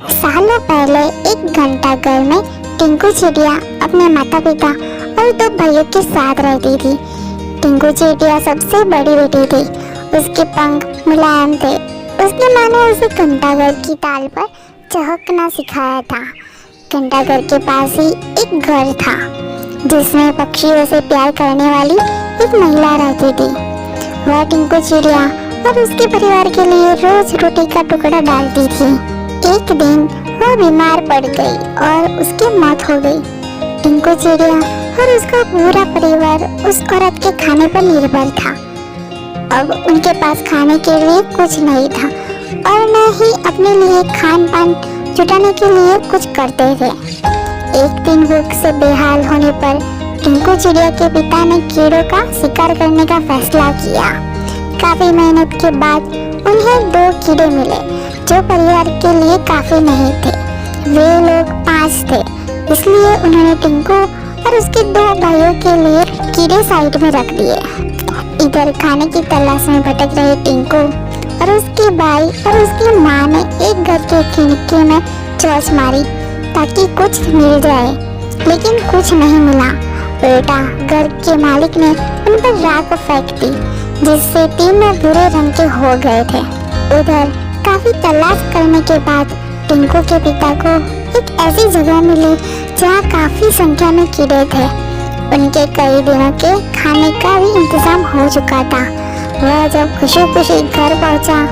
सालों पहले एक घंटाघर में टिंकू चिड़िया अपने माता पिता और दो भाइयों के साथ रहती थी। टिंकू चिड़िया सबसे बड़ी बेटी थी। उसके पंख मुलायम थे। उसकी माँ ने उसे घंटाघर की ताल पर चहकना सिखाया था। घंटाघर के पास ही एक घर था जिसमें पक्षियों से प्यार करने वाली एक महिला रहती थी। वह टिंकू चिड़िया और उसके परिवार के लिए रोज रोटी का टुकड़ा डालती थी। एक दिन वह बीमार पड़ गई और उसकी मौत हो गई। टिंकू चिड़िया और उसका पूरा परिवार उस औरत के खाने पर निर्भर था। अब उनके पास खाने के लिए कुछ नहीं था और न ही अपने लिए खान पान जुटाने के लिए कुछ करते थे। एक दिन भूख से बेहाल होने पर टिंकू चिड़िया के पिता ने कीड़ों का शिकार करने का फैसला किया। काफी मेहनत के बाद उन्हें 2 कीड़े मिले जो परिवार के लिए काफी नहीं थे। वे लोग 5 थे, इसलिए उन्होंने टिंकू और उसके 2 भाइयों के लिए कीड़े साइड में रख दिए। इधर खाने की तलाश में भटक रहे टिंकू और उसके भाई और उसकी माँ ने एक घर के खिड़की में चोंच मारी ताकि कुछ मिल जाए, लेकिन कुछ नहीं मिला। उल्टा घर के मालिक ने उन पर राख फेंक दी जिससे तीनों बुरे रंग के हो गए थे। उधर काफी तलाश करने के बाद टिंकू के पिता को एक ऐसी जगह मिली जहाँ काफी संख्या में कीड़े थे। उनके कई दिनों के खाने का भी इंतजाम हो चुका था। वह जब खुशी खुशी घर पहुँचा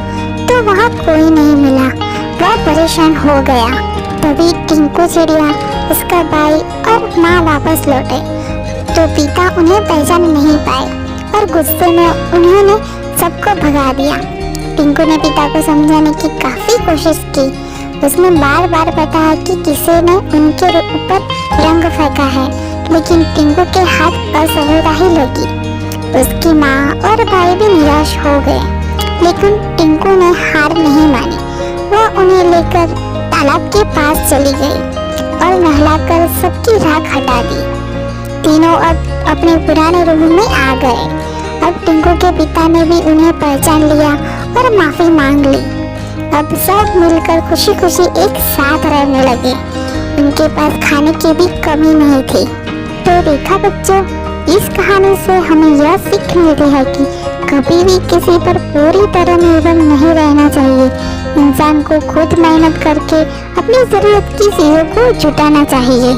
तो वहाँ कोई नहीं मिला। वह परेशान हो गया। तभी टिंकू चिड़िया, उसका भाई और माँ वापस लौटे तो पिता उन्हें पहचान नहीं पाए और गुस्से में उन्होंने सबको भगा दिया। टिंकू ने पिता को समझाने की काफी कोशिश की। उसने बार बार बताया कि किसी ने उनके ऊपर रंग फेंका है, लेकिन टिंकू के हाथ असफलता ही लगी। उसकी माँ और भाई भी निराश हो गए, लेकिन टिंकू ने हार नहीं मानी। वह उन्हें लेकर तालाब के पास चली गई और नहलाकर सबकी राख हटा दी। तीनों अब अपने पुराने रूप में आ गए। अब टिंकू के पिता ने भी उन्हें पहचान लिया और माफी मांग ली। अब सब मिलकर खुशी खुशी एक साथ रहने लगे। उनके पास खाने की भी कमी नहीं थी। तो देखा बच्चों, इस कहानी से हमें यह सीख मिलती है कि कभी भी किसी पर पूरी तरह निर्भर नहीं रहना चाहिए। इंसान को खुद मेहनत करके अपनी जरूरत की चीजों को जुटाना चाहिए।